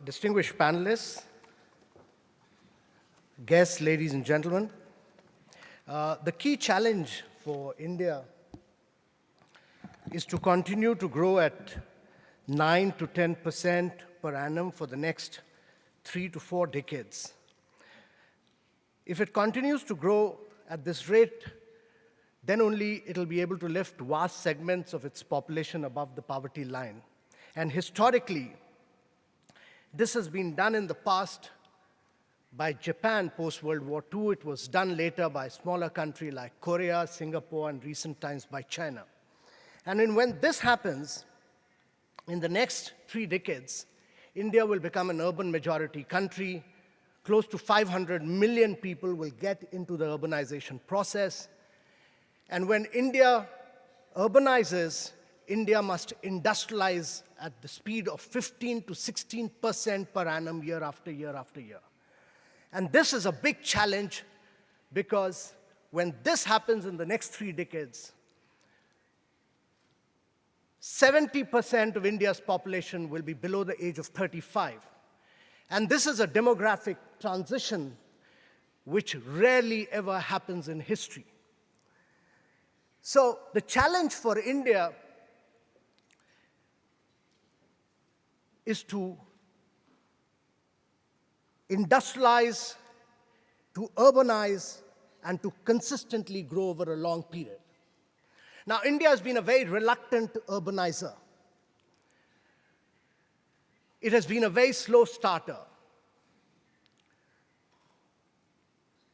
Distinguished panelists, guests, ladies and gentlemen, the key challenge for India is to continue to grow at 9 to 10% per annum for the next 3 to 4 decades. If it continues to grow at this rate, then only it'll be able to lift vast segments of its population above the poverty line. And historically, this has been done in the past by Japan post-World War II. It was done later by a smaller country like Korea, Singapore, and recent times by China. And when this happens, in the next 3 decades, India will become an urban majority country. Close to 500 million people will get into the urbanization process. And when India urbanizes, India must industrialize at the speed of 15 to 16% per annum year after year after year. And this is a big challenge because when this happens in the next 3 decades, 70% of India's population will be below the age of 35. And this is a demographic transition which rarely ever happens in history. So the challenge for India is to industrialize, to urbanize, and to consistently grow over a long period. Now, India has been a very reluctant urbanizer. It has been a very slow starter.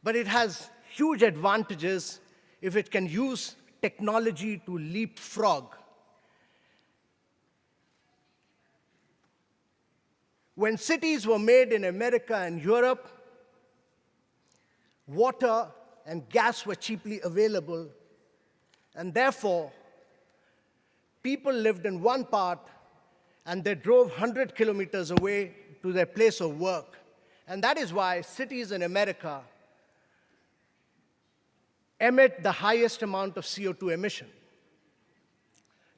But it has huge advantages if it can use technology to leapfrog. When cities were made in America and Europe, water and gas were cheaply available, and therefore, people lived in one part and they drove 100 kilometers away to their place of work. And that is why cities in America emit the highest amount of CO2 emission.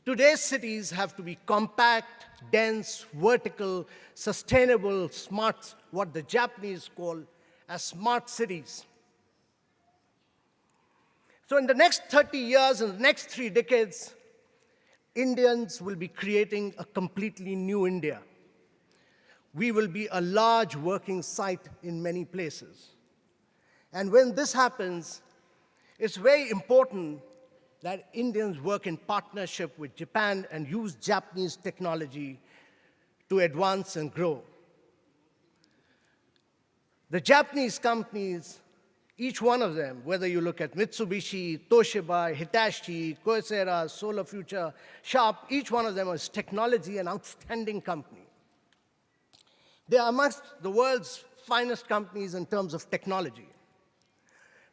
Today's cities have to be compact, dense, vertical, sustainable, smart, what the Japanese call as smart cities. So in the next 30 years, in the next 3 decades, Indians will be creating a completely new India. We will be a large working site in many places. And when this happens, it's very important that Indians work in partnership with Japan and use Japanese technology to advance and grow. The Japanese companies, each one of them, whether you look at Mitsubishi, Toshiba, Hitachi, Kyocera, Solar Future, Sharp, each one of them is technology and outstanding company. They are amongst the world's finest companies in terms of technology.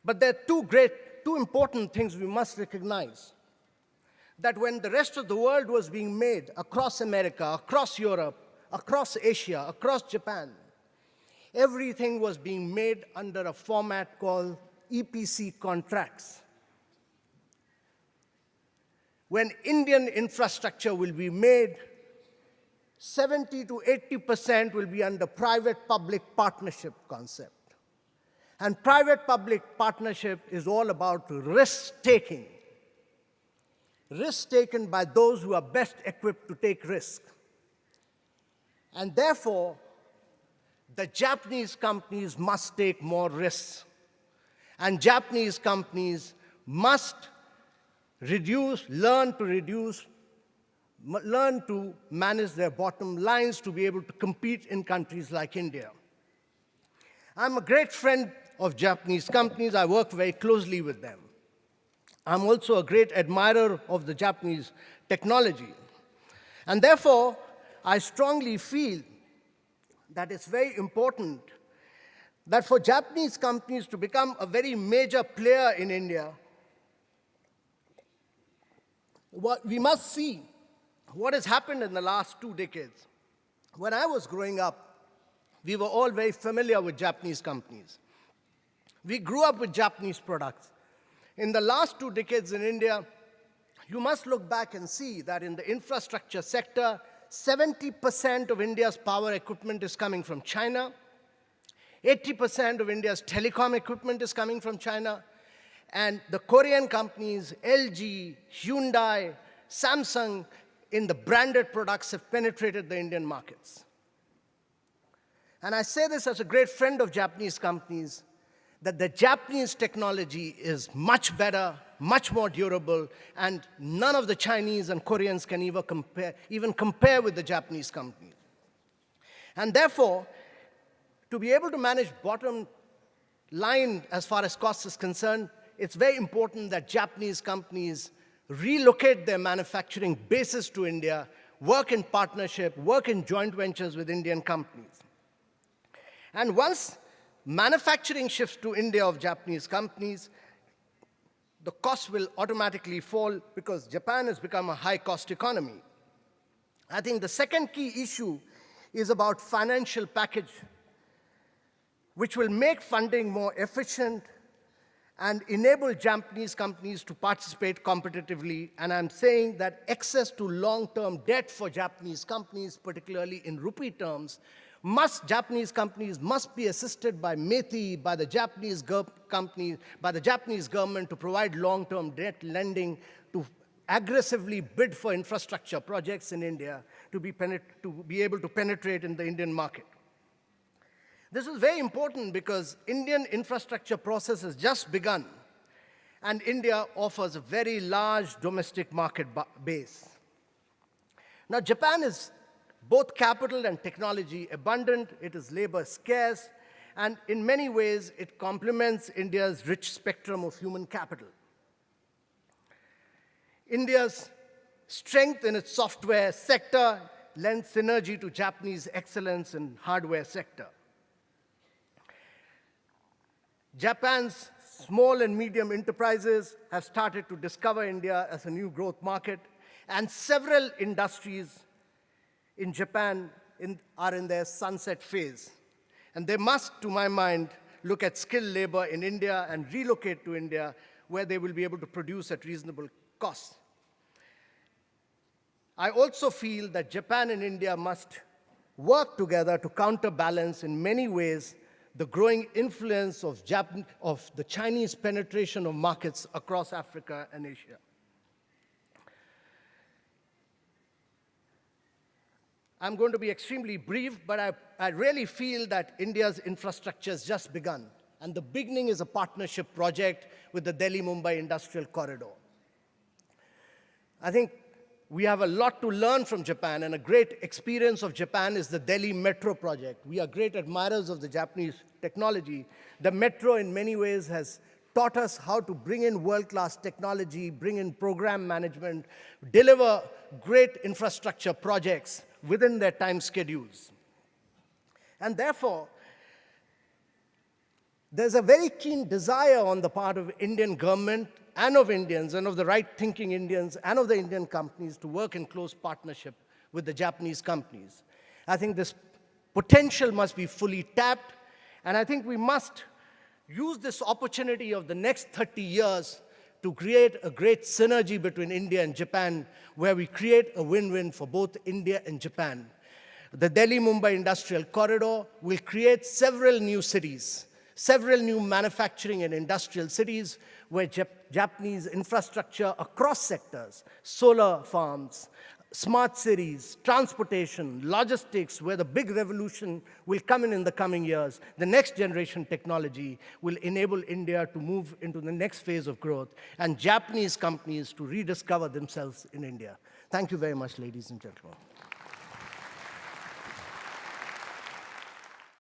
But there are two important things we must recognize. That when the rest of the world was being made across America, across Europe, across Asia, across Japan, everything was being made under a format called EPC contracts. When Indian infrastructure will be made, 70 to 80% will be under private-public partnership concept. And private-public partnership is all about risk-taking. Risk taken by those who are best equipped to take risk. And therefore, the Japanese companies must take more risks. And Japanese companies must learn to manage their bottom lines to be able to compete in countries like India. I'm a great friend of Japanese companies. I work very closely with them. I'm also a great admirer of the Japanese technology. And therefore, I strongly feel that it's very important that for Japanese companies to become a very major player in India, we must see what has happened in the last 2 decades. When I was growing up, we were all very familiar with Japanese companies. We grew up with Japanese products. In the last 2 decades in India, you must look back and see that in the infrastructure sector, 70% of India's power equipment is coming from China. 80% of India's telecom equipment is coming from China. And the Korean companies, LG, Hyundai, Samsung, in the branded products have penetrated the Indian markets. And I say this as a great friend of Japanese companies, that the Japanese technology is much better, much more durable, and none of the Chinese and Koreans can even compare with the Japanese companies. And therefore, to be able to manage bottom line as far as cost is concerned, it's very important that Japanese companies relocate their manufacturing bases to India, work in partnership, work in joint ventures with Indian companies. And once manufacturing shifts to India of Japanese companies, the cost will automatically fall because Japan has become a high-cost economy. I think the second key issue is about financial package, which will make funding more efficient and enable Japanese companies to participate competitively. And I'm saying that access to long-term debt for Japanese companies, particularly in rupee terms, Japanese companies must be assisted by METI, by the Japanese government to provide long-term debt lending to aggressively bid for infrastructure projects in India to be able to penetrate in the Indian market. This is very important because Indian infrastructure process has just begun, and India offers a very large domestic market base. Now, Japan is both capital and technology abundant, it is labor scarce, and in many ways, it complements India's rich spectrum of human capital. India's strength in its software sector lends synergy to Japanese excellence in hardware sector. Japan's small and medium enterprises have started to discover India as a new growth market, and several industries in Japan are in their sunset phase. And they must, to my mind, look at skilled labor in India and relocate to India where they will be able to produce at reasonable costs. I also feel that Japan and India must work together to counterbalance in many ways the growing influence of the Chinese penetration of markets across Africa and Asia. I'm going to be extremely brief, but I really feel that India's infrastructure has just begun, and the beginning is a partnership project with the Delhi-Mumbai Industrial Corridor. I think we have a lot to learn from Japan, and a great experience of Japan is the Delhi Metro project. We are great admirers of the Japanese technology. The metro, in many ways, has taught us how to bring in world-class technology, bring in program management, deliver great infrastructure projects within their time schedules. And therefore, there's a very keen desire on the part of Indian government and of Indians and of the right-thinking Indians and of the Indian companies to work in close partnership with the Japanese companies. I think this potential must be fully tapped, and I think we must use this opportunity of the next 30 years to create a great synergy between India and Japan, where we create a win-win for both India and Japan. The Delhi-Mumbai Industrial Corridor will create several new cities, several new manufacturing and industrial cities where Japanese infrastructure across sectors, solar farms, smart cities, transportation, logistics, where the big revolution will come in the coming years, the next generation technology will enable India to move into the next phase of growth and Japanese companies to rediscover themselves in India. Thank you very much, ladies and gentlemen.